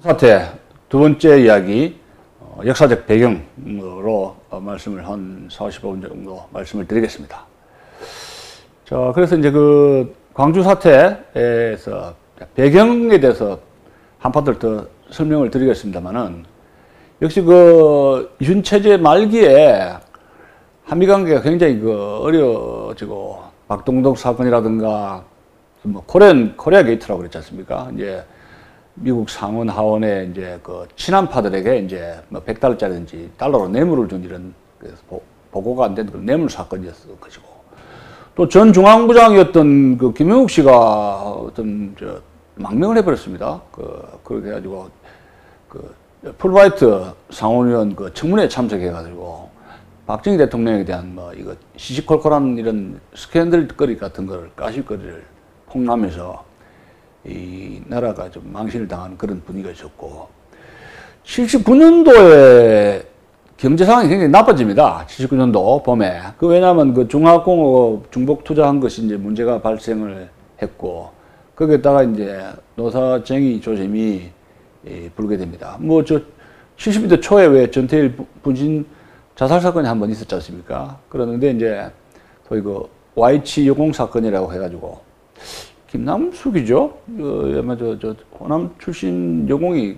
사태 두 번째 이야기, 역사적 배경으로 말씀을 한 45분 정도 말씀을 드리겠습니다. 자, 그래서 이제 그 광주 사태에서 배경에 대해서 한파들 더 설명을 드리겠습니다만은, 역시 그 윤체제 말기에 한미 관계가 굉장히 어려워지고, 박동덕 사건이라든가 뭐 코리아 게이트라고 그랬지 않습니까? 이제 미국 상원 하원에 이제 그 친한파들에게 이제 뭐 $100짜리든지 달러로 뇌물을 준 이런 보고가 안 된 그런 뇌물 사건이었을 것이고, 또 전 중앙부장이었던 그 김영욱 씨가 어떤 망명을 해버렸습니다. 그렇게 해가지고 풀브라이트 상원의원 청문회에 참석해가지고 박정희 대통령에 대한 이거 시시콜콜한 이런 스캔들거리 같은 걸 가십거리를 폭로하면서 이 나라가 좀 망신을 당하는 그런 분위기가 있었고, 79년도에 경제 상황이 굉장히 나빠집니다. 79년도 봄에. 왜냐하면 중화공업 중복 투자한 것이 이제 문제가 발생을 했고, 거기에다가 이제 노사쟁의 조짐이 불게 됩니다. 70년대 초에 왜 전태일 분신 자살 사건이 한번 있었지 않습니까? 그러는데 이제 소위 YH 여공 사건이라고 해가지고, 김남숙이죠? 아마 호남 출신 여공이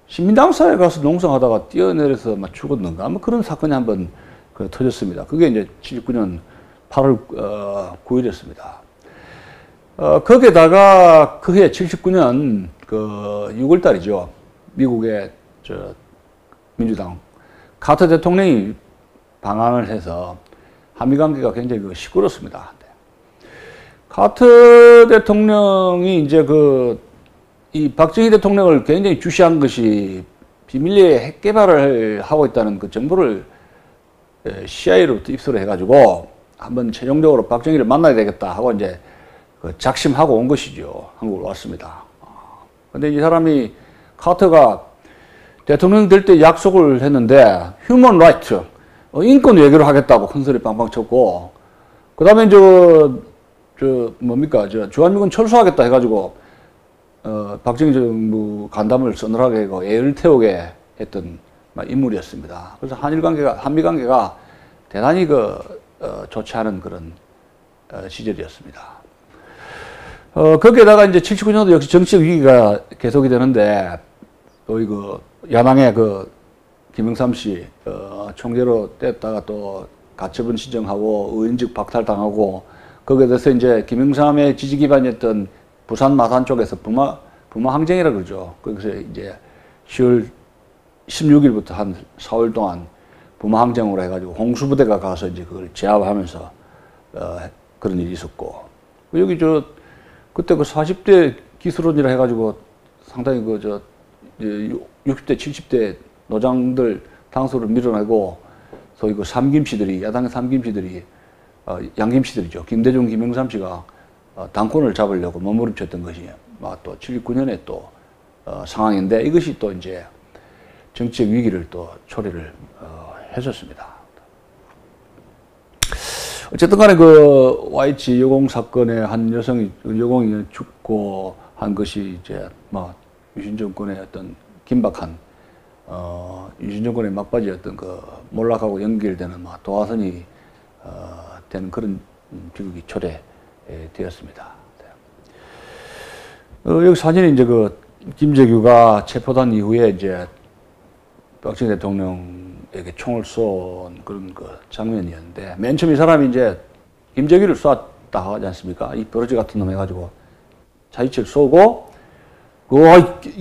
신민당사에 가서 농성하다가 뛰어내려서 막 죽었는가? 그런 사건이 한번 터졌습니다. 그게 이제 79년 8월 9일이었습니다. 거기에다가 그해 79년 6월 달이죠. 미국의 민주당 카터 대통령이 방한을 해서 한미 관계가 굉장히 시끄럽습니다. 카터 대통령이 이제 이 박정희 대통령을 굉장히 주시한 것이 비밀리에 핵 개발을 하고 있다는 그 정보를 CIA로부터 입수를 해가지고 한번 최종적으로 박정희를 만나야 되겠다 하고 이제 작심하고 온 것이죠. 한국으로 왔습니다. 근데 이 사람이 카터가 대통령 될 때 약속을 했는데 휴먼 라이트, 인권 외교를 하겠다고 큰 소리 빵빵 쳤고, 그 다음에 주한미군 철수하겠다 해가지고 박정희 정부 간담을 서늘하게 하고 애를 태우게 했던 인물이었습니다. 그래서 한미 관계가 대단히 좋지 않은 그런 시절이었습니다. 거기에다가 이제 79년도 역시 정치적 위기가 계속이 되는데, 또 야당의 김영삼 씨 총재로 뗐다가 또 가처분 신청하고 의원직 박탈당하고, 거기에 대해서 이제 김영삼의 지지 기반이었던 부산 마산 쪽에서 부마 항쟁이라 그러죠. 거기서 이제 10월 16일부터 한 4월 동안 부마 항쟁으로 해가지고 홍수부대가 가서 이제 그걸 제압하면서 그런 일이 있었고, 여기 그때 40대 기술원이라 해가지고 상당히 60대 70대 노장들 당수를 밀어내고, 소위 삼김씨들이, 야당의 삼김씨들이, 양김씨들이죠. 김대중, 김영삼 씨가 당권을 잡으려고 몸부림쳤던 것이 또 79년에 또 상황인데, 이것이 또 이제 정치적 위기를 또 초래를 했었습니다. 어쨌든 간에 YH 여공 사건에 한 여공이 죽고 한 것이 이제 유신 정권의 어떤 긴박한 유신 정권의 막바지였던 몰락하고 연결되는 도화선이 되는 그런 비극이 초래되었습니다. 여기 사진이 이제 김재규가 체포된 이후에 이제 박정희 대통령에게 총을 쏜 그런 장면이었는데, 맨 처음 이 사람이 이제 김재규를 쐈다 하지 않습니까? 이 버러지 같은 놈 해가지고 자위치를 쏘고,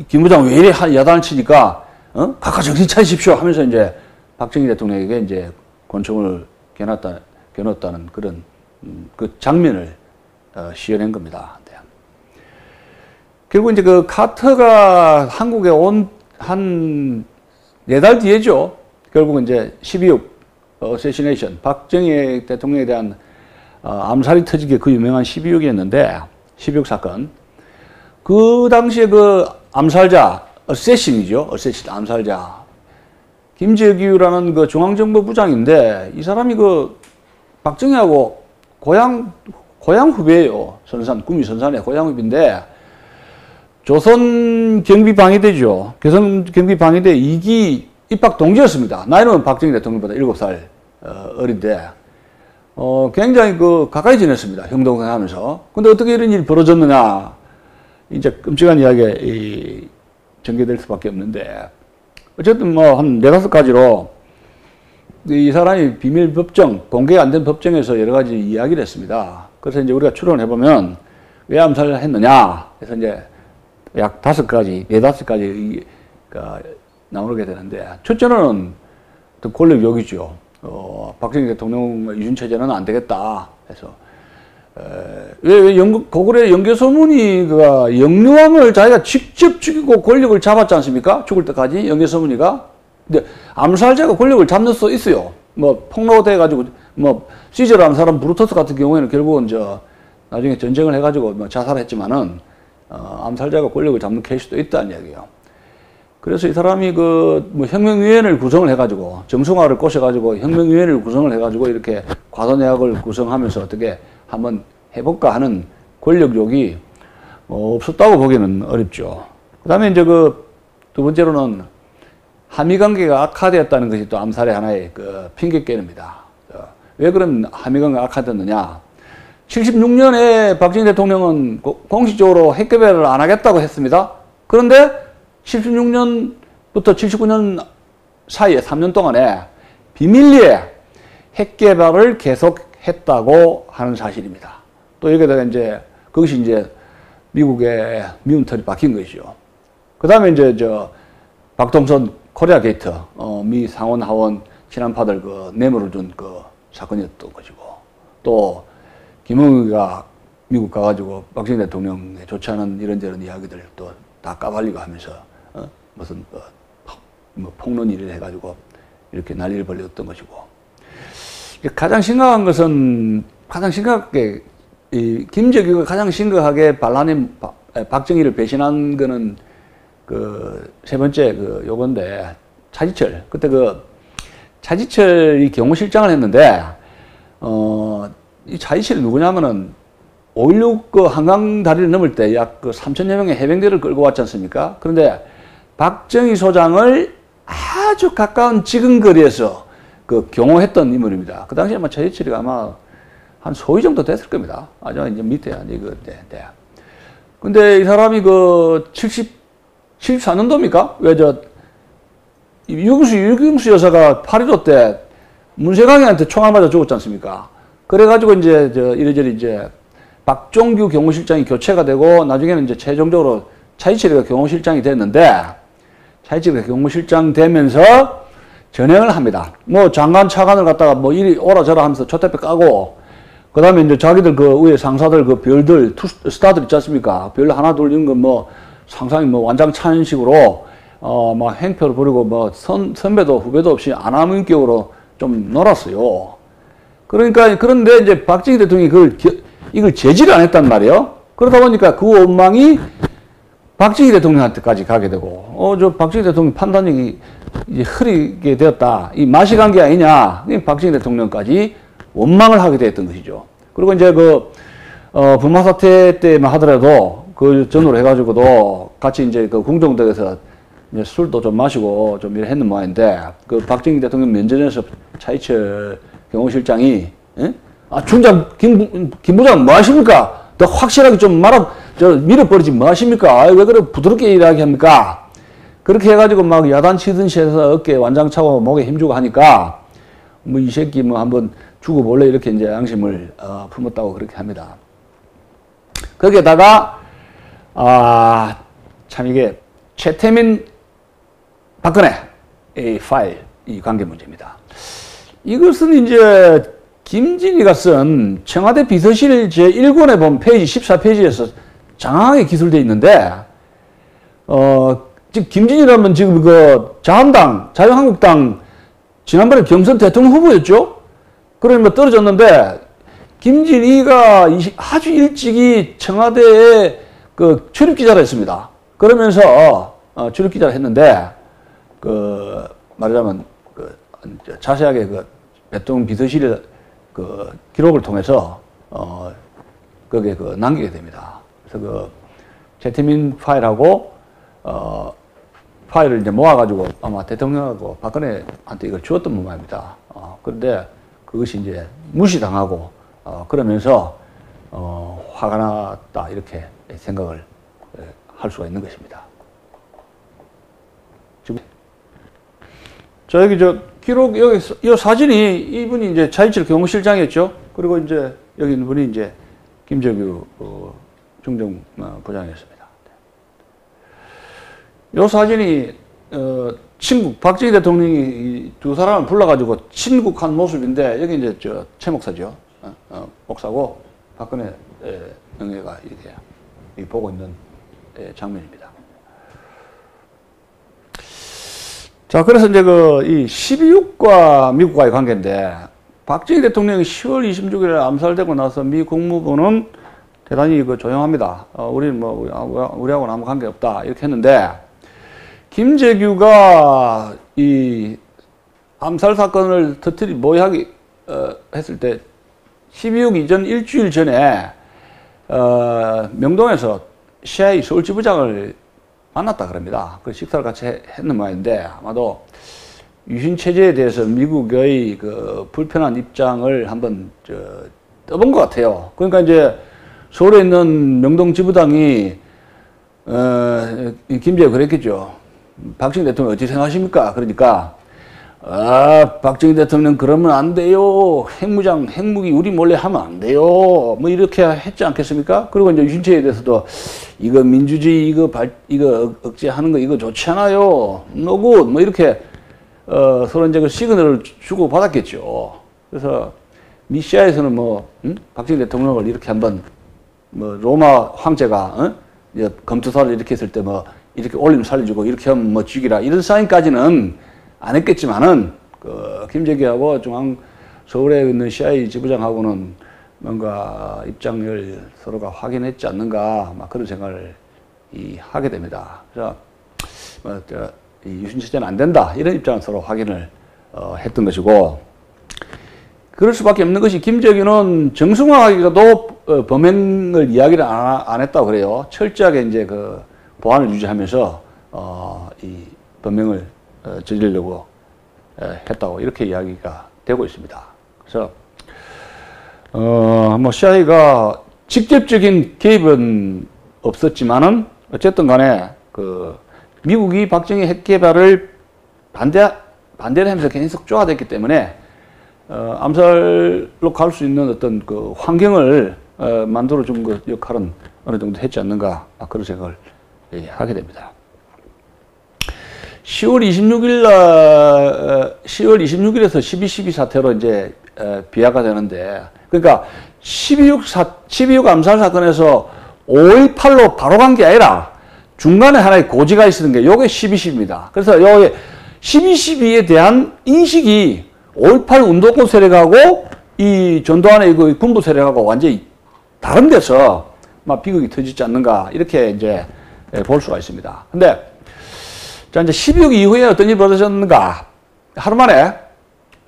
김 부장 왜 이래 야단을 치니까, 각하 정신 차리십시오 하면서 이제 박정희 대통령에게 이제 권총을 겨눴다는 그런 장면을 시연한 겁니다. 네. 결국 이제 카터가 한국에 온 한 4달 뒤에죠. 결국 이제 12.6 어세시네이션, 박정희 대통령에 대한 암살이 터지게 유명한 12.6이었는데, 12.6 사건. 그 당시에 암살자, 어세신이죠. 어세신, 암살자. 김재규라는 중앙정보부장인데, 이 사람이 박정희하고 고향 후배예요. 구미 선산의 고향 후배인데, 조선 경비방위대죠. 조선 경비방위대 2기 입학 동기였습니다. 나이는 박정희 대통령보다 7살 어린데, 굉장히 가까이 지냈습니다. 형 동생 하면서. 근데 어떻게 이런 일이 벌어졌느냐. 이제 끔찍한 이야기가 전개될 수밖에 없는데, 어쨌든 뭐 한 4-5가지로 이 사람이 비밀 법정, 공개가 안 된 법정에서 여러 가지 이야기를 했습니다. 그래서 이제 우리가 추론을 해보면 왜 암살을 했느냐. 그래서 이제 약 5가지, 4-5가지 나오게 되는데, 첫째는 권력 욕이죠. 박정희 대통령 이준체제는 안 되겠다 해서, 왜 고구려 영계소문이 영유왕을 자기가 직접 죽이고 권력을 잡았지 않습니까? 죽을 때까지 영계소문이가. 근데 암살자가 권력을 잡는 수 있어요. 뭐 폭로돼가지고 뭐 시저를 암살한 브루터스 같은 경우에는 결국은 나중에 전쟁을 해가지고 뭐 자살했지만은 암살자가 권력을 잡는 케이스도 있다는 이야기예요. 그래서 이 사람이 뭐 혁명위원회를 구성을 해가지고 정승화를 꼬셔가지고 혁명위원회를 구성을 해가지고 이렇게 과도내학을 구성하면서 어떻게 한번 해볼까 하는 권력욕이 없었다고 보기는 어렵죠. 그 다음에 이제 두 번째로는 한미 관계가 악화되었다는 것이 또 암살의 하나의 핑계거리입니다. 왜 그럼 한미 관계가 악화됐느냐? 76년에 박정희 대통령은 공식적으로 핵개발을 안 하겠다고 했습니다. 그런데 76년부터 79년 사이에 3년 동안에 비밀리에 핵개발을 계속했다고 하는 사실입니다. 또 여기다가 이제 그것이 이제 미국의 미운 털이 박힌 것이죠. 그 다음에 이제 박동선 코리아 게이트, 미 상원 하원 친한파들 뇌물을 준 사건이었던 것이고, 또 김영우가 미국 가가지고 박정희 대통령에 좋지 않은 이런저런 이야기들 또 다 까발리고 하면서 무슨 뭐 폭론 일을 해가지고 이렇게 난리를 벌였던 것이고, 가장 심각한 것은 김정일가 가장 심각하게 반란인 박정희를 배신한 거는 세 번째 요건데, 차지철. 그때 차지철이 경호실장을 했는데, 이 차지철이 누구냐면은 5.16 한강 다리를 넘을 때 약 3,000여 명의 해병대를 끌고 왔지 않습니까? 그런데 박정희 소장을 아주 가까운 지근거리에서 경호했던 인물입니다. 그 당시에 아마 차지철이 아마 한 소위 정도 됐을 겁니다. 아주 이제 밑에 근데 이 사람이 74년도입니까? 왜 유경수 여사가 8.15 때 문세강이한테 총알 맞아 죽었지 않습니까? 그래가지고 이제 이래저래 이제 박종규 경호실장이 교체가 되고, 나중에는 이제 최종적으로 차이철이가 경호실장이 됐는데, 차이철이가 경호실장 되면서 전행을 합니다. 뭐 장관 차관을 갖다가 뭐 이리 오라 저라 하면서 초대배 까고, 그 다음에 이제 자기들 위에 상사들 별들, 스타들 있지 않습니까? 별 하나 둘 이런 거 뭐 상상이 뭐 완장차는 식으로 막 행표를 부리고 뭐 선배도 후배도 없이 안하민격으로 좀 놀았어요. 그러니까, 그런데 이제 박정희 대통령이 이걸 제지를 안 했단 말이에요. 그러다 보니까 그 원망이 박정희 대통령한테까지 가게 되고, 박정희 대통령 판단력이 이제 흐리게 되었다. 이 맛이 간 게 아니냐. 박정희 대통령까지 원망을 하게 됐던 것이죠. 그리고 이제 부마 사태 때만 하더라도 전후로 해가지고도 같이 이제 궁정동에서 이제 술도 좀 마시고 좀 이래 했는 모양인데, 박정희 대통령 면전에서 차이철 경호실장이, 중장, 김 부장 뭐 하십니까? 더 확실하게 좀 밀어버리지 뭐 하십니까? 왜 그래 부드럽게 이야기합니까? 그렇게 해가지고 막 야단치듯이 해서 어깨에 완장 차고 목에 힘주고 하니까, 뭐 이 새끼 뭐 한번 죽어볼래 이렇게 이제 양심을 품었다고 그렇게 합니다. 거기에다가 참 이게 최태민 박근혜 이 파일, 이 관계 문제입니다. 이것은 이제 김진희가 쓴 청와대 비서실 제1권에 보면 페이지 14페이지에서 장황하게 기술되어 있는데, 지금 김진희라면 지금 자한당, 자유한국당 지난번에 경선 대통령 후보였죠? 그러면 떨어졌는데, 김진희가 아주 일찍이 청와대에 출입기자를 했습니다. 그러면서 출입기자를 했는데, 말하자면 자세하게 대통령 비서실에 기록을 통해서 거기에 남기게 됩니다. 그래서 최태민 파일하고 파일을 이제 모아가지고 아마 대통령하고 박근혜한테 이걸 주었던 모양입니다. 그런데 그것이 이제 무시당하고 그러면서 화가 났다 이렇게 생각을 할 수가 있는 것입니다. 지금 자 여기 기록 여기 이 사진이 이분이 이제 차인철 경호실장이었죠. 그리고 이제 여기 있는 분이 이제 김재규 중정부장이었습니다. 이 사진이 친국 박정희 대통령이 두 사람을 불러가지고 친국한 모습인데 여기 이제 최 목사죠. 목사고 박근혜 영예가 이렇게 보고 있는 장면입니다. 자, 그래서 이제 이 12.6과 미국과의 관계인데, 박정희 대통령이 10월 26일에 암살되고 나서 미 국무부는 대단히 조용합니다. 우리는 우리하고는 아무 관계 없다. 이렇게 했는데, 김재규가 이 암살 사건을 모의하기 했을 때, 12.6 이전 일주일 전에, 명동에서 CIA 서울지부장을 만났다 그럽니다. 그 식사를 같이 했는 모양인데 아마도 유신 체제에 대해서 미국의 그 불편한 입장을 한번 떠본 것 같아요. 그러니까 이제 서울에 있는 명동 지부장이 김재가 그랬겠죠. 박정희 대통령 어떻게 생각하십니까? 그러니까 박정희 대통령 그러면 안 돼요. 핵무기 우리 몰래 하면 안 돼요. 뭐 이렇게 했지 않겠습니까? 그리고 이제 유신체에 대해서도 이거 민주주의 이거 억제하는 거 이거 좋지 않아요. 노굿 뭐 이렇게 서로 이제 그 시그널을 주고 받았겠죠. 그래서 미시아에서는 박정희 대통령을 이렇게 한번 로마 황제가 검투사를 이렇게 했을 때 이렇게 올리면 살려주고 이렇게 하면 죽이라 이런 사인까지는 안 했겠지만은, 김재규하고 서울에 있는 CIA 지부장하고는 뭔가 입장을 서로가 확인했지 않는가, 그런 생각을 하게 됩니다. 그래서, 이 유신체제는 안 된다. 이런 입장을 서로 확인을, 했던 것이고, 그럴 수밖에 없는 것이 김재규는 정승화하기가도 범행을 이야기를 안 했다고 그래요. 철저하게 이제 보안을 유지하면서, 이 범행을 저지르려고 했다고 이렇게 이야기가 되고 있습니다. 그래서 CIA가 직접적인 개입은 없었지만은 어쨌든 간에 미국이 박정희 핵 개발을 반대를 하면서 계속 쪼아댔기 때문에 암살로 갈 수 있는 어떤 환경을 만들어 준 역할은 어느 정도 했지 않는가 그런 생각을 하게 됩니다. 10월 26일에서 12.12 사태로 이제 비화가 되는데, 그러니까 12.6 암살 사건에서 5.18로 바로 간 게 아니라 중간에 하나의 고지가 있었던 게 요게 12.12입니다. 그래서 요게 12.12에 대한 인식이 5.18 운동권 세력하고 이 전두환의 군부 세력하고 완전히 다른 데서 비극이 터지지 않는가 이렇게 이제 볼 수가 있습니다. 근데 자, 이제 12.6 이후에 어떤 일이 벌어졌는가? 하루 만에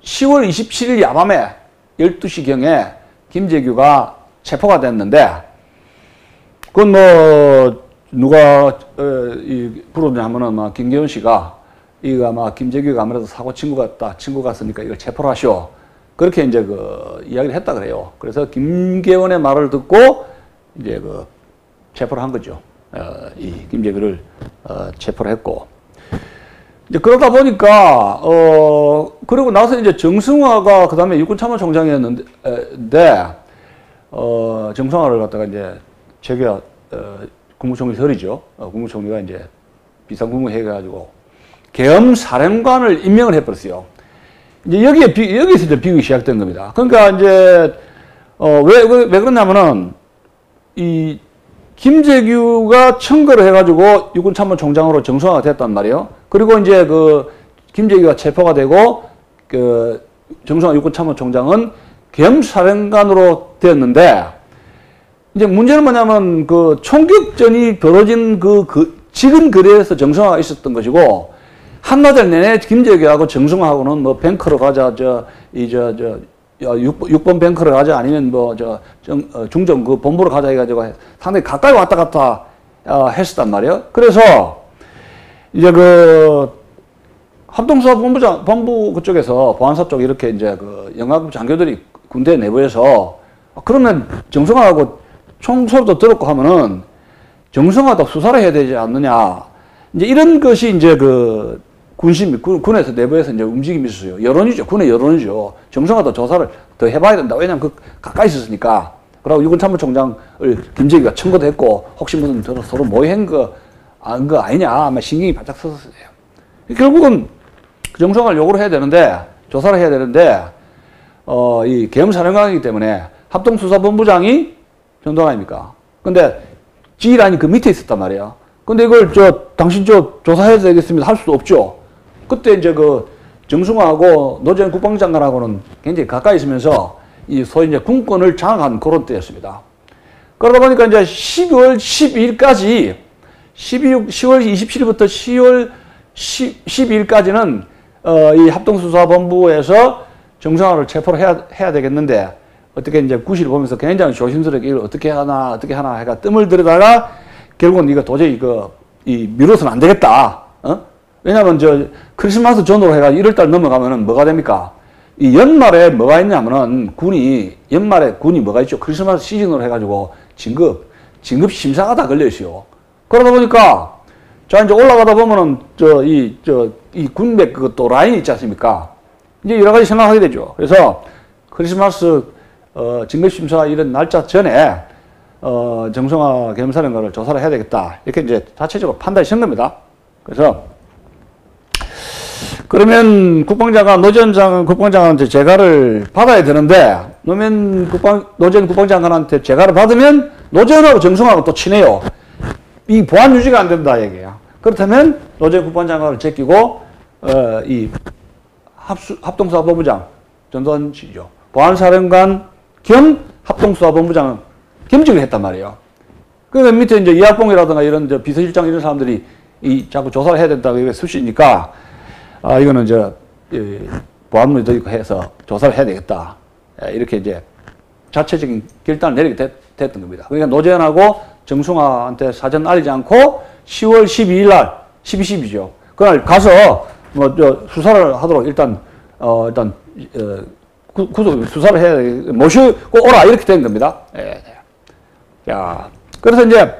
10월 27일 야밤에 12시경에 김재규가 체포가 됐는데, 그건 누가, 부르냐 하면은, 김계원 씨가, 이거 김재규가 아무래도 사고 친구 갔으니까 이걸 체포를 하시오. 그렇게 이제 이야기를 했다 그래요. 그래서 김계원의 말을 듣고, 이제 체포를 한 거죠. 이 김재규를, 체포를 했고. 이제 그러다 보니까 그러고 나서 이제 정승화가 그다음에 육군참모총장이었는데 정승화를 갖다가 이제 제가 국무총리 설이죠. 국무총리가 이제 비상국무회의 해가지고 계엄 사령관을 임명을 해버렸어요. 이제 여기에서 이제 비극이 시작된 겁니다. 그러니까 이제 왜 그러냐면은 이 김재규가 청구를 해가지고 육군참모총장으로 정승화가 됐단 말이에요. 그리고 이제 김재규가 체포가 되고 정승화 육군참모총장은 계엄사령관으로 되었는데, 이제 문제는 뭐냐면 총격전이 벌어진 지금 거리에서 정승화가 있었던 것이고, 한나절 내내 김재규하고 정승화하고는 뱅크로 가자, 6번 뱅크로 가자, 아니면 중정 본부로 가자 해가지고 상당히 가까이 왔다 갔다 했었단 말이에요. 그래서 이제 그 합동수사본부 그쪽에서 보안사 쪽 이렇게 이제 그 영화급 장교들이 군대 내부에서 그러면 정성화하고 총소리도 들었고 하면은 정성화도 수사를 해야 되지 않느냐. 이제 이런 것이 이제 그 군에서 내부에서 이제 움직임이 있었어요. 여론이죠. 군의 여론이죠. 정성화도 조사를 더 해봐야 된다. 왜냐면 그 가까이 있었으니까. 그리고 유군참모총장을 김정희가 청구도 했고 혹시 무슨 서로 모의한 거 아니냐. 아마 신경이 바짝 섰었어요. 결국은 정성화를 요구를 해야 되는데 조사를 해야 되는데 이 계엄사령관이기 때문에 합동수사본부장이 전두환 아닙니까? 근데 지휘란이 그 밑에 있었단 말이에요. 근데 이걸 당신 조사해야 되겠습니다. 할 수도 없죠. 그때 이제 그 정승화하고 노재현 국방장관하고는 굉장히 가까이 있으면서 이 소위 이제 군권을 장악한 그런 때였습니다. 그러다 보니까 이제 12월 12일까지 10월 27일부터 10월 12일까지는 이 합동수사본부에서 정승화를 체포를 해야 되겠는데 어떻게 이제 구실을 보면서 굉장히 조심스럽게 이걸 어떻게 하나 해가 뜸을 들여다가 결국은 이거 도저히 미뤄서는 안 되겠다. 왜냐면 크리스마스 전후로 해가지고 1월달 넘어가면은 뭐가 됩니까? 이 연말에 뭐가 있냐면은 연말에 군이 뭐가 있죠? 크리스마스 시즌으로 해가지고 진급 심사가 다 걸려있어요. 그러다 보니까 자, 이제 올라가다 보면은 이 군백 또 라인 있지 않습니까? 이제 여러 가지 생각하게 되죠. 그래서 크리스마스 진급심사 이런 날짜 전에 정성화 계엄사령관을 조사를 해야 되겠다. 이렇게 이제 자체적으로 판단이 선 겁니다. 그래서 그러면 노재현 국방장관한테 재가를 받아야 되는데 노재현 국방장관한테 재가를 받으면 노재현하고 정성화하고 또 친해요. 이 보안 유지가 안 된다 얘기예요. 그렇다면 노재현 국방장관을 제끼고 이 합동수사본부장 전두환 씨죠. 보안사령관 겸 합동수사본부장은 겸직을 했단 말이에요. 그 밑에 이제 이학봉이라든가 이런 비서실장 이런 사람들이 자꾸 조사를 해야 된다고 수시니까 이거는 보안문이 더 있고 해서 조사를 해야 되겠다. 이렇게 이제 자체적인 결단을 내리게 됐던 겁니다. 그러니까 노재현하고 정승화한테 사전 알리지 않고 10월 12일 날 12.12죠. 그날 가서 수사를 하도록 일단 구속 수사를 해야 모시고 오라 이렇게 된 겁니다. 자, 그래서 이제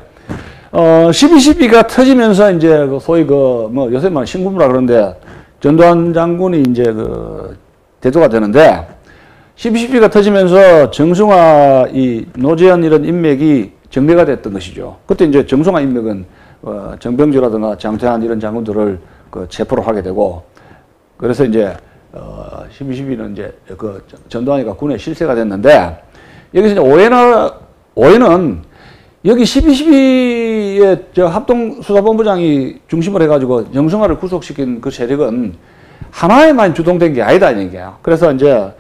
12.12가 터지면서 이제 소위 요새 신군부라 그러는데 전두환 장군이 이제 대도가 되는데 12.12가 터지면서 정승화 노재현 이런 인맥이 정리가 됐던 것이죠. 그때 이제 정승화 인맥은 정병주라든가 장태환 이런 장군들을 체포를 하게 되고 그래서 이제 12.12는 이제 전두환이가 군에 실세가 됐는데 여기서 이제 오해는 여기 12.12에 합동수사본부장이 중심을 해가지고 정승화를 구속시킨 그 세력은 하나에만 주동된 게 아니다 이 얘기예요. 그래서 이제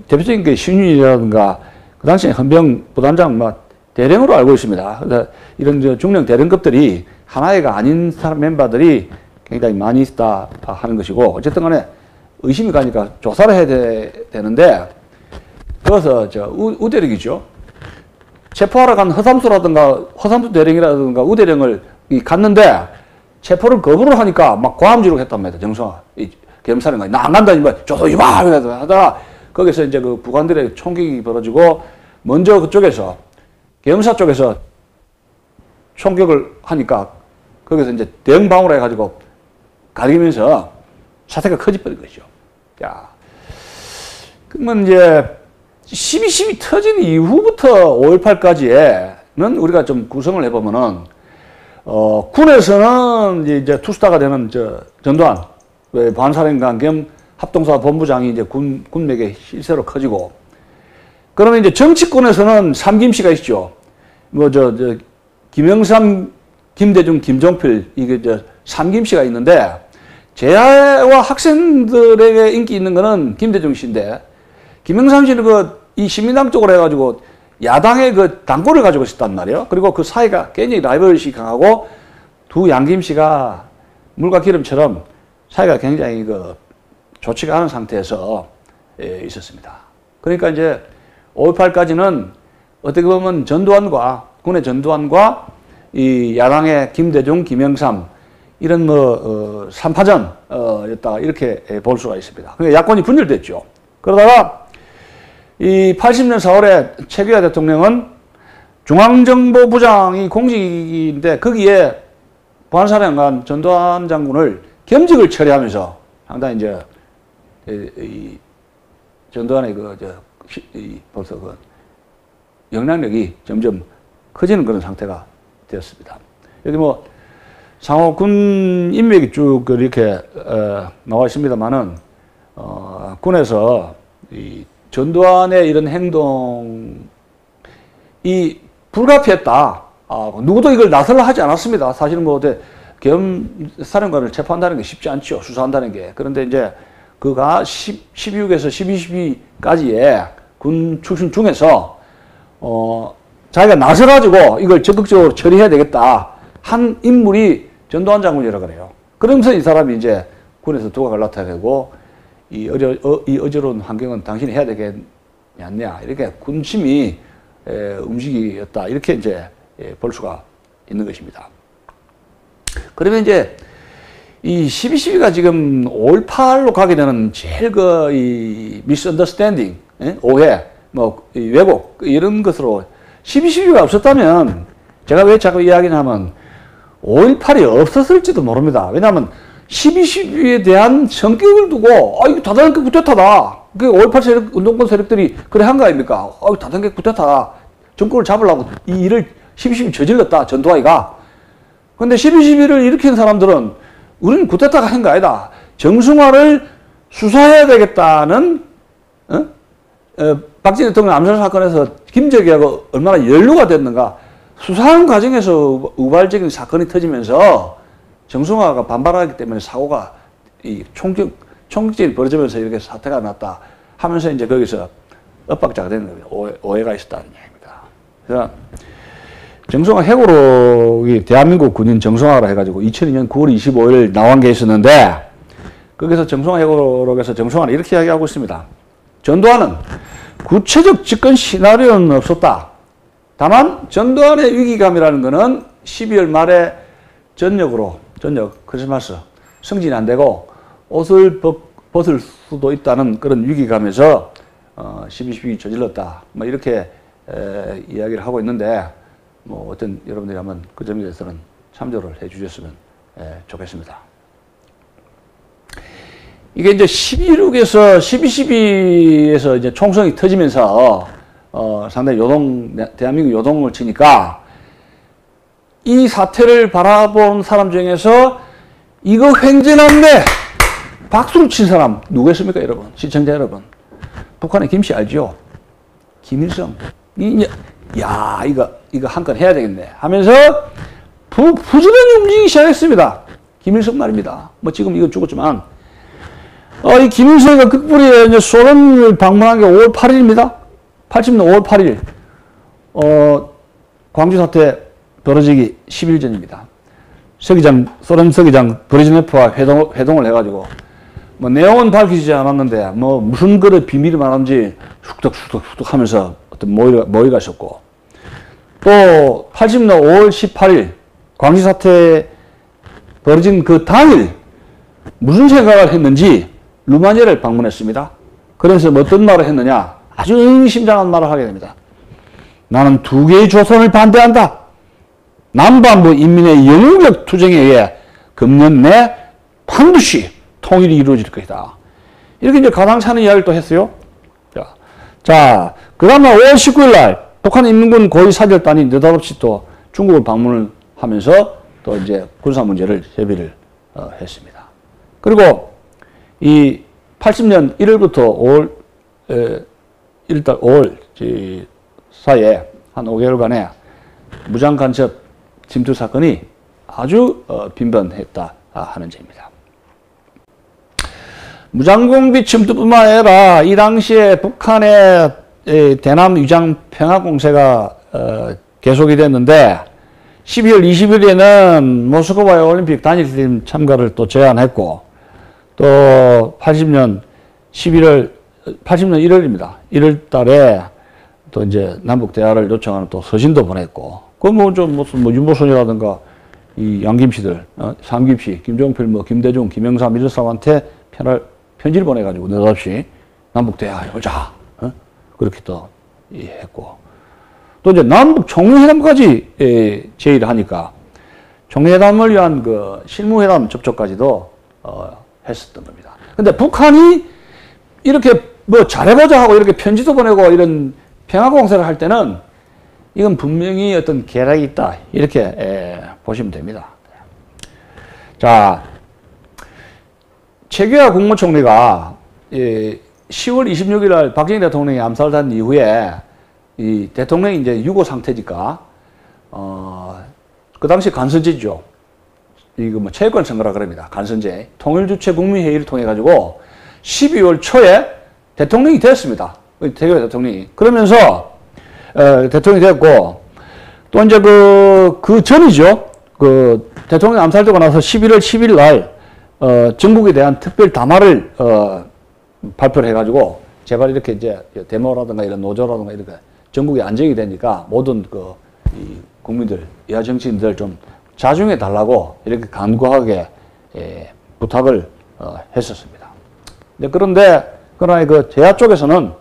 대표적인 게 신윤이라든가 그 당시에 헌병 부단장 대령으로 알고 있습니다. 그래서 이런 중령 대령급들이 하나의가 아닌 멤버들이 굉장히 많이 있다 하는 것이고 어쨌든 간에 의심이 가니까 조사를 해야 되는데 그래서 우대령이죠. 체포하러 간 허삼수 대령이라든가 우대령을 갔는데 체포를 거부를 하니까 막 고함지르고 했답니다. 정승화 계엄사령관이 나 안 간다니까 조소히 봐 하다가 거기서 이제 부관들의 총격이 벌어지고 먼저 그쪽에서 계엄사 쪽에서 총격을 하니까 거기서 이제 대응 방어를 해가지고 가리면서 사태가 커져버린 것이죠. 자, 그러면 이제 12.12 터진 이후부터 5.18까지는 우리가 좀 구성을 해보면은, 군에서는 이제 투스타가 되는 전두환, 보안사령관 겸 합동수사본부장이 이제 군맥의 실세로 커지고, 그러면 이제 정치권에서는 삼김씨가 있죠. 김영삼, 김대중, 김종필, 이게 삼김씨가 있는데, 재하와 학생들에게 인기 있는 거는 김대중 씨인데, 김영삼 씨는 이 시민당 쪽으로 해가지고 야당의 당권을 가지고 있었단 말이에요. 그리고 그 사이가 굉장히 라이벌시 강하고 두 양김 씨가 물과 기름처럼 사이가 굉장히 좋지가 않은 상태에서 있었습니다. 그러니까 이제 5.18까지는 어떻게 보면 군의 전두환과 이 야당의 김대중, 김영삼 이런 뭐 3파전였다 이렇게 볼 수가 있습니다. 그러니까 야권이 분열됐죠. 그러다가 이 80년 4월에 최규하 대통령은 중앙정보부장이 공직인데 거기에 보안사령관 전두환 장군을 겸직을 처리하면서 상당히 이제 이 전두환의 벌써 그 영향력이 점점 커지는 그런 상태가 되었습니다. 여기 뭐 상호 군 인맥이 쭉 이렇게 나와 있습니다만은 군에서 이 전두환의 이런 행동이 불가피했다. 누구도 이걸 나서려 하지 않았습니다. 사실은 뭐 겸 사령관을 체포한다는 게 쉽지 않죠. 수사한다는 게. 그런데 이제 그가 12.6에서 12.12까지의 군 출신 중에서 자기가 나서가지고 이걸 적극적으로 처리해야 되겠다 한 인물이 전두환 장군이라고 그래요. 그러면서 이 사람이 이제 군에서 두각을 나타내고 이 어지러운 환경은 당신이 해야 되겠지 않냐 이렇게 군심이 움직이었다 이렇게 이제 볼 수가 있는 것입니다. 그러면 이제 이 12.12가 지금 5.18로 가게 되는 제일 이 misunderstanding, 오해, 뭐 왜곡 이런 것으로 12.12가 없었다면 제가 왜 자꾸 이야기하면 5.18이 없었을지도 모릅니다. 왜냐하면 12.12에 대한 성격을 두고 이거 다단계 쿠데타다. 그 5.18 세력, 운동권 세력들이 그래 한 거 아닙니까? 다단계 쿠데타다. 정권을 잡으려고 이 일을 12.12 저질렀다. 전두환이가. 근데 12.12를 일으킨 사람들은 우리는 쿠데타가 한 거 아니다. 정승화를 수사해야 되겠다는 박정희 대통령 암살 사건에서 김정희하고 얼마나 연루가 됐는가. 수사하는 과정에서 우발적인 사건이 터지면서 정승화가 반발하기 때문에 사고가 총격전이 벌어지면서 이렇게 사태가 났다 하면서 이제 거기서 엇박자가 되는 겁니다. 오해가 있었다는 얘기입니다. 그래서 정승화 해고록이 대한민국 군인 정승화라 해가지고 2002년 9월 25일 나온 게 있었는데 거기서 정승화 해고록에서 정승화는 이렇게 이야기하고 있습니다. 전두환은 구체적 집권 시나리오는 없었다. 다만 전두환의 위기감이라는 것은 12월 말에 전역 크리스마스 승진이 안 되고 옷을 벗을 수도 있다는 그런 위기감에서 12.12 저질렀다. 뭐 이렇게 이야기를 하고 있는데 뭐 어떤 여러분들이 한번 그 점에 대해서는 참조를 해 주셨으면 좋겠습니다. 이게 이제 12.6에서 12.12에서 이제 총성이 터지면서 상당히 대한민국 요동을 치니까 이 사태를 바라본 사람 중에서 이거 횡재난데 박수를 친 사람 누구였습니까, 여러분? 시청자 여러분. 북한의 김씨 알죠? 김일성. 이거 한 건 해야 되겠네 하면서 부지런히 움직이기 시작했습니다. 김일성 말입니다. 뭐 지금 이거 죽었지만 이 김일성이가 극부리에 이제 소련을 방문한 게 5월 8일입니다. 80년 5월 8일 광주 사태 벌어지기 10일 전입니다. 소련 서기장 브레즈네프와 회동을 해가지고 뭐 내용은 밝히지 않았는데 뭐 무슨 그릇 비밀이 많은지 쑥덕쑥덕 하면서 어떤 모의가 있었고 또 80년 5월 18일 광주 사태 벌어진 그 당일 무슨 생각을 했는지 루마니아를 방문했습니다. 그래서 어떤 말을 했느냐 아주 의미심장한 말을 하게 됩니다. 나는 두 개의 조선을 반대한다. 남반부 인민의 영웅적 투쟁에 의해 금년 내 반드시 통일이 이루어질 것이다. 이렇게 이제 가당차는 이야기를 또 했어요. 자, 그 다음에 5월 19일 날 북한 인민군 고위 사절단이 느닷없이 또 중국을 방문을 하면서 또 이제 군사 문제를 협의를 했습니다. 그리고 이 80년 1월부터 5월 1달 5월 사이에 한 5개월간의 무장 간첩 침투 사건이 아주 빈번했다 하는 점입니다. 무장공비 침투뿐만 아니라 이 당시에 북한의 대남 위장 평화 공세가 계속이 됐는데 12월 20일에는 모스크바의 올림픽 단일팀 참가를 또 제안했고 또 80년 1월입니다. 1월 달에 또 이제 남북 대화를 요청하는 또 서신도 보냈고 그 뭐 좀 무슨 뭐 윤보선이라든가 이 양김씨들, 삼김씨, 김종필, 뭐 김대중, 김영삼 이런 사람한테 편지를 보내가지고 느닷없이 남북 대화해 보자. 그렇게 또 했고 또 이제 남북 정례회담까지 제의를 하니까 정례회담을 위한 그 실무회담 접촉까지도 했었던 겁니다. 근데 북한이 이렇게 뭐 잘해보자 하고 이렇게 편지도 보내고 이런 평화공세를 할 때는 이건 분명히 어떤 계략이 있다 이렇게 보시면 됩니다. 자, 최규하 국무총리가 10월 26일 날 박정희 대통령이 암살된 이후에 이 대통령이 이제 유고 상태니까 그 당시 간선제죠. 이거 뭐 체육관 선거라 그럽니다. 간선제 통일주체 국민회의를 통해 가지고 12월 초에 대통령이 됐습니다. 최규하 대통령이 그러면서 대통령이 됐고 또 이제 그 전이죠. 그 대통령 암살되고 나서 11월 10일 날 전국에 대한 특별 담화를 발표를 해가지고 제발 이렇게 이제 데모라든가 이런 노조라든가 이렇게 전국에 안정이 되니까 모든 이 국민들, 여야 정치인들 좀 자중해 달라고 이렇게 간곡하게 부탁을 했었습니다. 그러나 그 제야 쪽에서는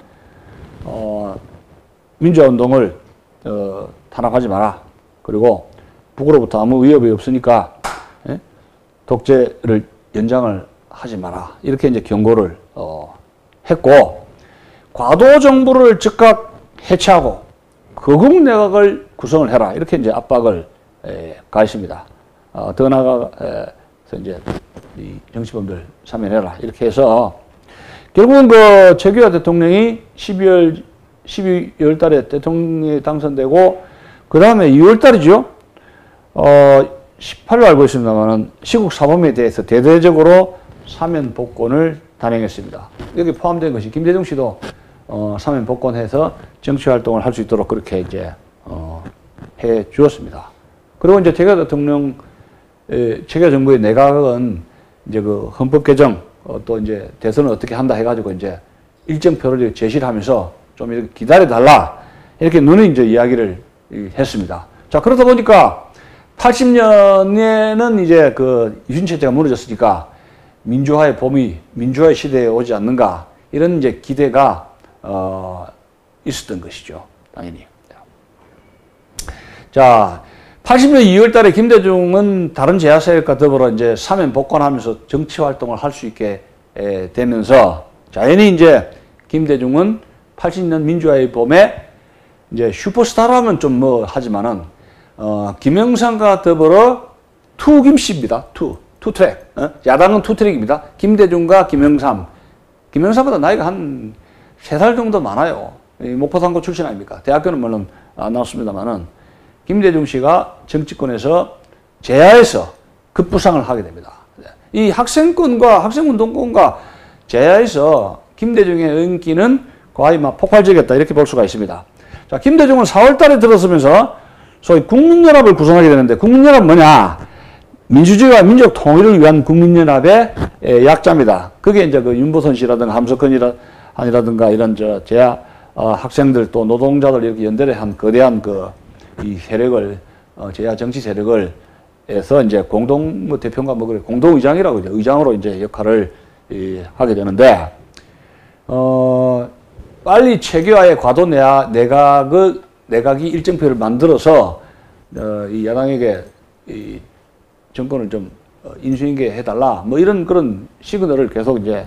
민주화 운동을 탄압하지 마라. 그리고 북으로부터 아무 위협이 없으니까 독재를 연장을 하지 마라. 이렇게 이제 경고를 했고 과도 정부를 즉각 해체하고 거국 내각을 구성을 해라. 이렇게 이제 압박을 가했습니다. 더 나아가서 이제 이 정치범들 사면해라. 이렇게 해서 결국은 그 최규하 대통령이 12월 달에 대통령이 당선되고 그 다음에 2월 달이죠. 18로 알고 있습니다만은 시국 사범에 대해서 대대적으로 사면 복권을 단행했습니다. 여기 포함된 것이 김대중 씨도 사면 복권해서 정치 활동을 할 수 있도록 그렇게 이제 해 주었습니다. 그리고 이제 최규하 대통령, 최규하 정부의 내각은 이제 그 헌법 개정 또 이제 대선을 어떻게 한다 해가지고 이제 일정표를 제시를 하면서 좀 이렇게 기다려 달라 이렇게 눈에 이제 이야기를 했습니다. 자, 그러다 보니까 80년에는 이제 그 유신체제가 무너졌으니까 민주화의 봄이 민주화의 시대에 오지 않는가 이런 이제 기대가 있었던 것이죠. 당연히. 자, 80년 2월 달에 김대중은 다른 제야 세력과 더불어 이제 사면 복권하면서 정치 활동을 할 수 있게 되면서 자연히 이제 김대중은 80년 민주화의 봄에 이제 슈퍼스타라면 좀 뭐 하지만은 김영삼과 더불어 투김씨입니다. 투트랙. 야당은 투트랙입니다. 김대중과 김영삼. 김영삼보다 나이가 한 3살 정도 많아요. 목포상고 출신 아닙니까? 대학교는 물론 안 나왔습니다만은 김대중 씨가 정치권에서 제야에서 급부상을 하게 됩니다. 이 학생권과 학생운동권과 제야에서 김대중의 인기는 거의 막 폭발적이었다 이렇게 볼 수가 있습니다. 자, 김대중은 4월 달에 들어서면서 소위 국민연합을 구성하게 되는데 국민연합은 뭐냐? 민주주의와 민족 통일을 위한 국민연합의 약자입니다. 그게 이제 그 윤보선 씨라든가 함석헌이라든가 이런 제야 학생들 또 노동자들 이렇게 연대를 한 거대한 이 세력을 제야 정치 세력을 해서 이제 공동 뭐 대표인가 뭐 그래 공동의장이라고 이제 의장으로 이제 역할을 하게 되는데 빨리 최규하의 과도 내각이 일정표를 만들어서 이 야당에게 이 정권을 좀 인수인계 해달라 뭐 이런 그런 시그널을 계속 이제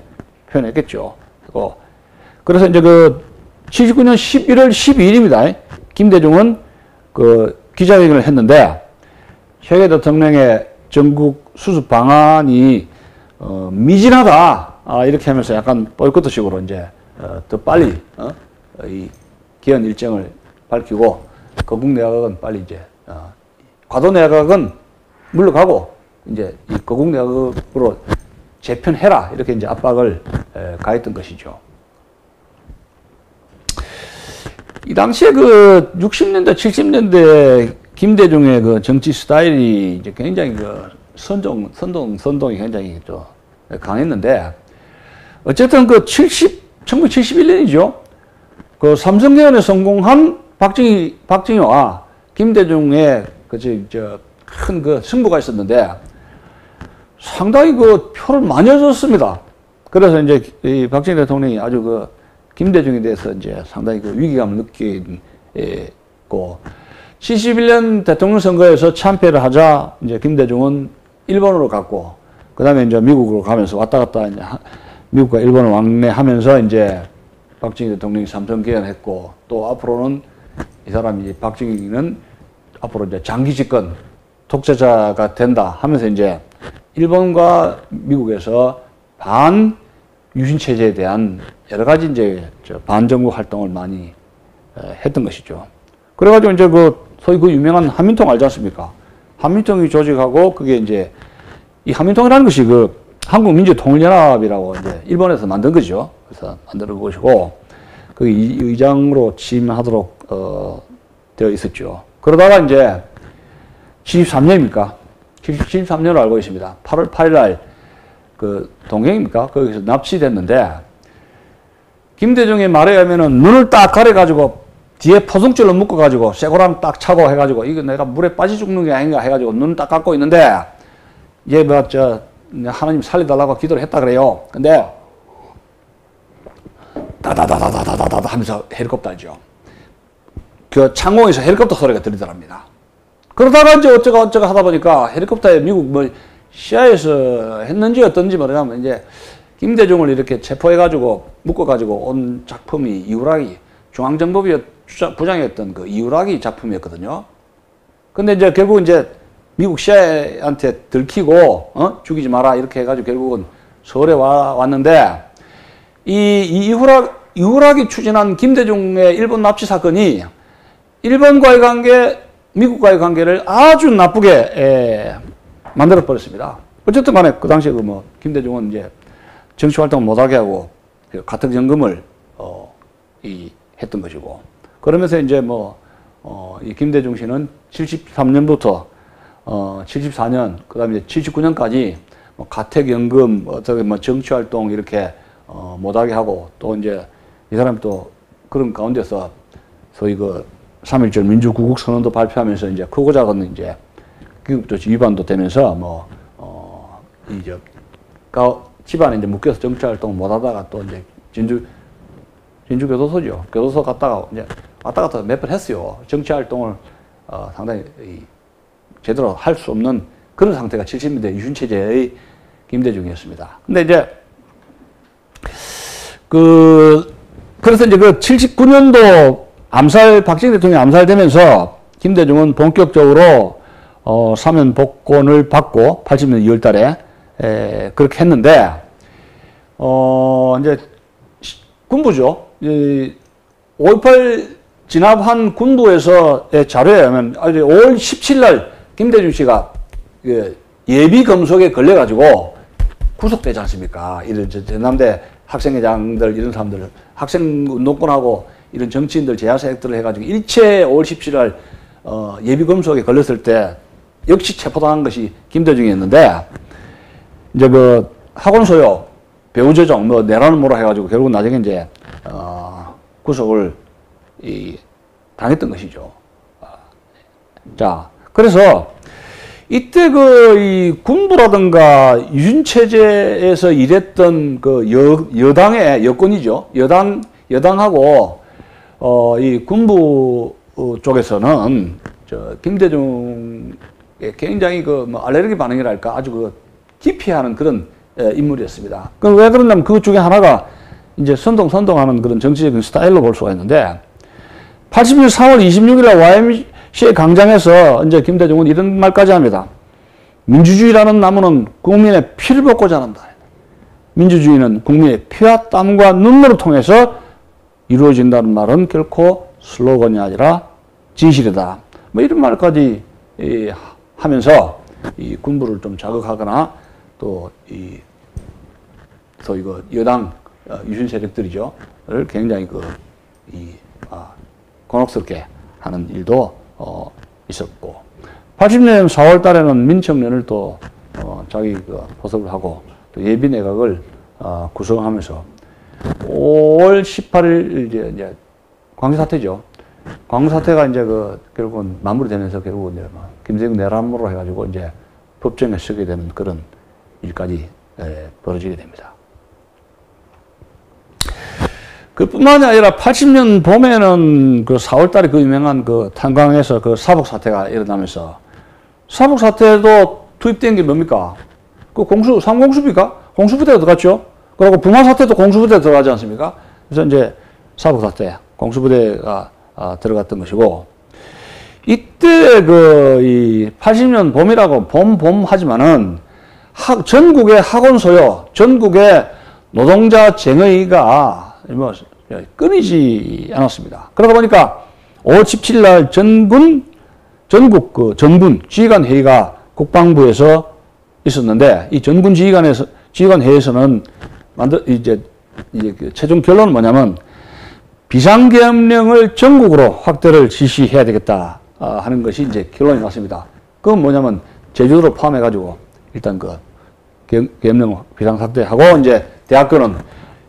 표현했겠죠. 그래서 이제 그 79년 11월 12일입니다. 김대중은 그 기자회견을 했는데 최규하 대통령의 전국 수습 방안이 미진하다 이렇게 하면서 약간 보이콧식으로 이제 더 빨리 이 개헌 일정을 밝히고 거국 내각은 빨리 이제 과도 내각은 물러가고 이제 이 거국 내각으로 재편해라 이렇게 이제 압박을 가했던 것이죠. 이 당시에 그 60년대, 70년대 김대중의 그 정치 스타일이 이제 굉장히 그 선동이 굉장히 또 강했는데 어쨌든 그 1971년이죠. 그 삼성개헌에 성공한 박정희와 김대중의 큰 그 승부가 있었는데 상당히 그 표를 많이 얻었습니다. 그래서 이제 이 박정희 대통령이 아주 그 김대중에 대해서 이제 상당히 그 위기감을 느끼고 71년 대통령 선거에서 참패를 하자 이제 김대중은 일본으로 갔고 그 다음에 이제 미국으로 가면서 왔다 갔다 이제 미국과 일본을 왕래하면서 이제 박정희 대통령이 삼선 개헌했고 또 앞으로는 이 사람이 박정희는 앞으로 이제 장기 집권 독재자가 된다 하면서 이제 일본과 미국에서 반 유신 체제에 대한 여러 가지 이제 반정부 활동을 많이 했던 것이죠. 그래가지고 이제 소위 그 유명한 한민통 알지 않습니까? 한민통이 조직하고 그게 이제 이 한민통이라는 것이 그 한국민주통일연합이라고 이제 일본에서 만든 거죠. 그래서 만드는 것이고 그 의장으로 취임하도록 되어 있었죠. 그러다가 이제 73년입니까? 73년으로 알고 있습니다. 8월 8일 날 그 동경입니까? 거기서 납치됐는데 김대중의 말에 의하면은 눈을 딱 가려가지고 뒤에 포승줄로 묶어가지고 쇠고랑 딱 차고 해가지고 이거 내가 물에 빠져 죽는 게 아닌가 해가지고 눈을 딱 감고 있는데 얘 하나님 살려달라고 기도를 했다 그래요. 근데 다다다다다다다다 하면서 헬리콥터죠. 그 창공에서 헬리콥터 소리가 들리더랍니다. 그러다가 이제 어쩌고 하다 보니까 헬리콥터에 미국 시야에서 했는지 어떤지 모르겠지만 이제 김대중을 이렇게 체포해가지고 묶어가지고 온 작품이 이우라기 중앙정보부 부장이었던 그 이우라기 작품이었거든요. 근데 이제 결국 이제 미국 시야한테 들키고 죽이지 마라 이렇게 해가지고 결국은 서울에 왔는데 이우라기 추진한 김대중의 일본 납치 사건이 일본과의 관계, 미국과의 관계를 아주 나쁘게 만들어 버렸습니다. 어쨌든 간에 그 당시에 김대중은 이제 정치 활동을 못하게 하고 가택연금을 했던 것이고 그러면서 이제 이 김대중 씨는 73년부터 74년 그다음에 79년까지 가택연금 정치 활동 이렇게 못하게 하고 또 이제 이 사람이 또 그런 가운데서 소위 그 3.1절 민주구국 선언도 발표하면서 이제 크고 작은 이제 기업도 위반도 되면서 이제 집안에 이제 묶여서 정치 활동 못 하다가 또 이제 진주 교도소죠. 교도소 갔다가 이제 왔다 갔다 몇 번 했어요. 정치 활동을 상당히 제대로 할 수 없는 그런 상태가 70년대 유신 체제의 김대중이었습니다. 근데 이제 그래서 이제 그 79년도 박정희 대통령이 암살되면서 김대중은 본격적으로 사면 복권을 받고 80년 2월 달에 그렇게 했는데 이제 군부죠. 5.18 진압한 군부에서의 자료에 의하면 5월 17일 날 김대중 씨가 예비 검속에 걸려가지고 구속되지 않습니까? 이런 전남대 학생회장들 이런 사람들 학생 운동권하고 이런 정치인들 제야세력들을 해가지고 일체 5월 17일 날 예비 검속에 걸렸을 때 역시 체포당한 것이 김대중이었는데 이제 그 학원 소요 배우조정 내라는 뭐라 해가지고 결국은 나중에 이제 구속을 당했던 것이죠. 자, 그래서 이때 이 군부라든가 유신체제에서 일했던 여당의 여권이죠. 여당하고 이 군부 쪽에서는 김대중의 굉장히 알레르기 반응이랄까 아주 기피하는 그런 인물이었습니다. 그럼 왜 그러냐면 그 중에 하나가 이제 선동하는 그런 정치적인 스타일로 볼 수가 있는데 80년 4월 26일에 YMCA 광장에서 이제 김대중은 이런 말까지 합니다. 민주주의라는 나무는 국민의 피를 붓고 자란다. 민주주의는 국민의 피와 땀과 눈물을 통해서 이루어진다는 말은 결코 슬로건이 아니라 진실이다. 이런 말까지 하면서 이 군부를 좀 자극하거나 또 소위 여당 유신 세력들이죠. 를 굉장히 곤혹스럽게 하는 일도 있었고 80년 4월 달에는 민청련을 또 자기 포섭을 하고 또 예비 내각을 구성하면서 5월 18일 이제 광주 사태죠. 광우 사태가 이제 결국은 마무리되면서 결국은 이제 김대중 내란으로 해가지고 이제 법정에 서게 되는 그런 일까지 벌어지게 됩니다. 그뿐만이 아니라 80년 봄에는 그 4월달에 그 유명한 그 탄광에서 그 사복 사태가 일어나면서 사복 사태도 투입된 게 뭡니까? 그 삼공수비가 공수부대가 들어갔죠. 그리고 부마 사태도 공수부대가 들어가지 않습니까? 그래서 이제 사복 사태 공수부대가 들어갔던 것이고 이때 이 80년 봄이라고 봄 하지만은 전국의 학원소요, 전국의 노동자 쟁의가 끊이지 않았습니다. 그러다 보니까 5월 17일 날 전국 정군 지휘관 회의가 국방부에서 있었는데 이 전군 지휘관 회의에서는 이제 그 최종 결론은 뭐냐면 비상계엄령을 전국으로 확대를 지시해야 되겠다 하는 것이 이제 결론이 났습니다. 그건 뭐냐면 제주도를 포함해가지고 일단 그 계엄령 비상 확대하고 이제 대학교는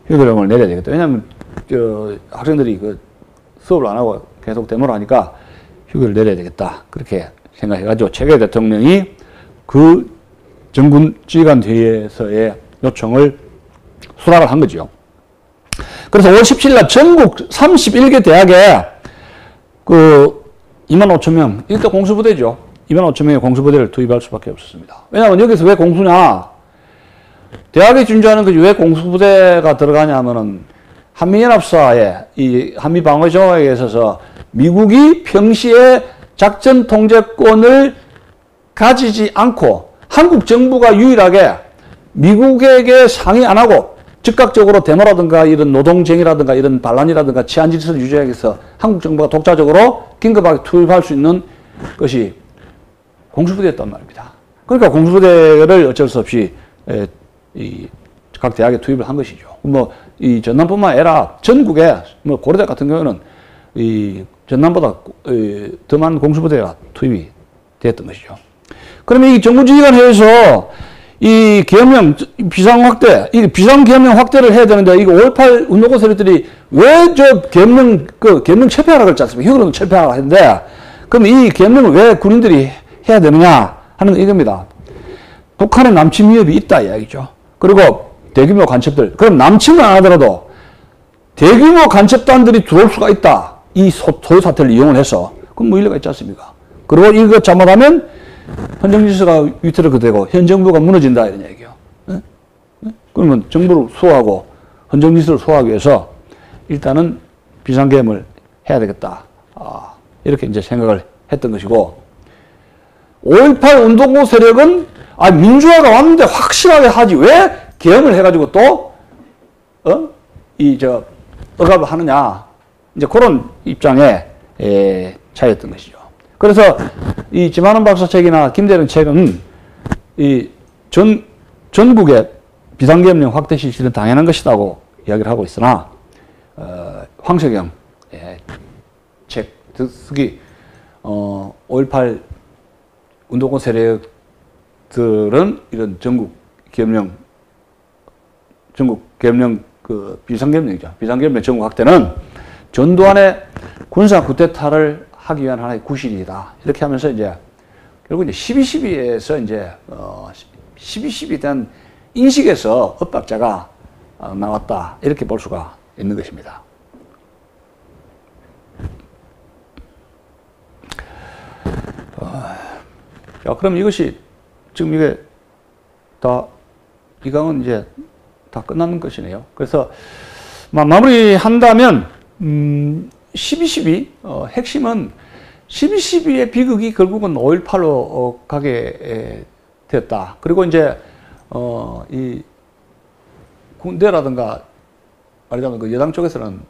휴교령을 내려야 되겠다. 왜냐하면 학생들이 그 수업을 안 하고 계속 데모를 하니까 휴교를 내려야 되겠다. 그렇게 생각해가지고 최계 대통령이 그 정군 지휘관 회의에서의 요청을 수락을 한 거죠. 그래서 5월 17일 날 전국 31개 대학에 그 2만 5천 명, 이때 공수부대죠. 2만 5천 명의 공수부대를 투입할 수밖에 없었습니다. 왜냐하면 여기서 왜 공수냐? 대학에 준비하는 그 왜 공수부대가 들어가냐 하면은 한미연합사에 이 한미방어조약에 있어서 미국이 평시에 작전 통제권을 가지지 않고 한국 정부가 유일하게 미국에게 상의 안 하고 즉각적으로 데모라든가 이런 노동쟁의라든가 이런 반란이라든가 치안 질서를 유지하기 위해서 한국 정부가 독자적으로 긴급하게 투입할 수 있는 것이 공수부대였단 말입니다. 그러니까 공수부대를 어쩔 수 없이 각 대학에 투입을 한 것이죠. 이 전남뿐만 아니라 전국에 고려대 같은 경우는 이 전남보다 더 많은 공수부대가 투입이 됐던 것이죠. 그러면 이 정부지휘관회에서 이 계엄령 비상 확대, 이 비상 계엄령 확대를 해야 되는데 이거 5.18 운동권 세력들이 왜 저 계엄령 철폐하라 그랬지 않습니까? 휴교령 철폐하라 했는데 그럼 이 계엄령을 왜 군인들이 해야 되느냐 하는 건 이겁니다. 북한의 남침 위협이 있다 이야기죠. 그리고 대규모 간첩들, 그럼 남침을 안 하더라도 대규모 간첩단들이 들어올 수가 있다. 이 소요 사태를 이용을 해서 그럼 뭐 일리가 있지 않습니까? 그리고 이거 잘못하면 헌정질서가 위태롭게 되고 현 정부가 무너진다 이런 얘기예요. 네? 네? 그러면 정부를 수호하고 헌정질서를 수호하기 위해서 일단은 비상계엄을 해야 되겠다. 이렇게 이제 생각을 했던 것이고 5.18 운동권 세력은 민주화가 왔는데 확실하게 하지 왜 계엄을 해가지고 또 억압을 하느냐 이제 그런 입장에 차이였던 것이죠. 그래서 이 지만원 박사 책이나 김대령 책은 이 전국의 비상계엄령 확대 실시는 당연한 것이라고 이야기를 하고 있으나 황석영 책 특히 5.18 운동권 세력들은 이런 전국 계엄령 그 비상계엄령이죠. 비상계엄령 전국 확대는 전두환의 군사 쿠데타를 하기 위한 하나의 구실이다. 이렇게 하면서 이제 결국 이제 12.12에서 이제 12.12에 대한 인식에서 엇박자가 나왔다. 이렇게 볼 수가 있는 것입니다. 자, 그럼 이것이 지금 이게 이 강은 이제 다 끝나는 것이네요. 그래서 마무리한다면 12.12 핵심은 12.12의 비극이 결국은 5.18로 가게 되었다. 그리고 이제 이 군대라든가 말하자면 그 여당 쪽에서는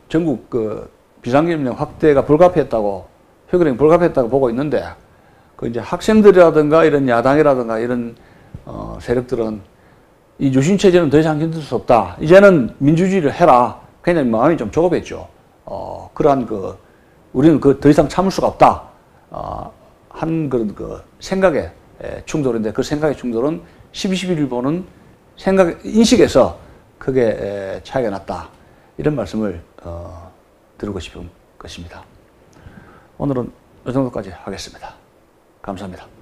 전국 그 비상계엄령 확대가 불가피했다고 휴교령이 불가피했다고 보고 있는데 그 이제 학생들이라든가 이런 야당이라든가 이런 세력들은 이 유신 체제는 더 이상 견딜 수 없다. 이제는 민주주의를 해라. 굉장히 마음이 좀 조급했죠. 그러한 우리는 더 이상 참을 수가 없다. 한 그런 생각의 충돌인데 그 생각의 충돌은 12.12를 보는 인식에서 크게 차이가 났다. 이런 말씀을 들고 싶은 것입니다. 오늘은 이 정도까지 하겠습니다. 감사합니다.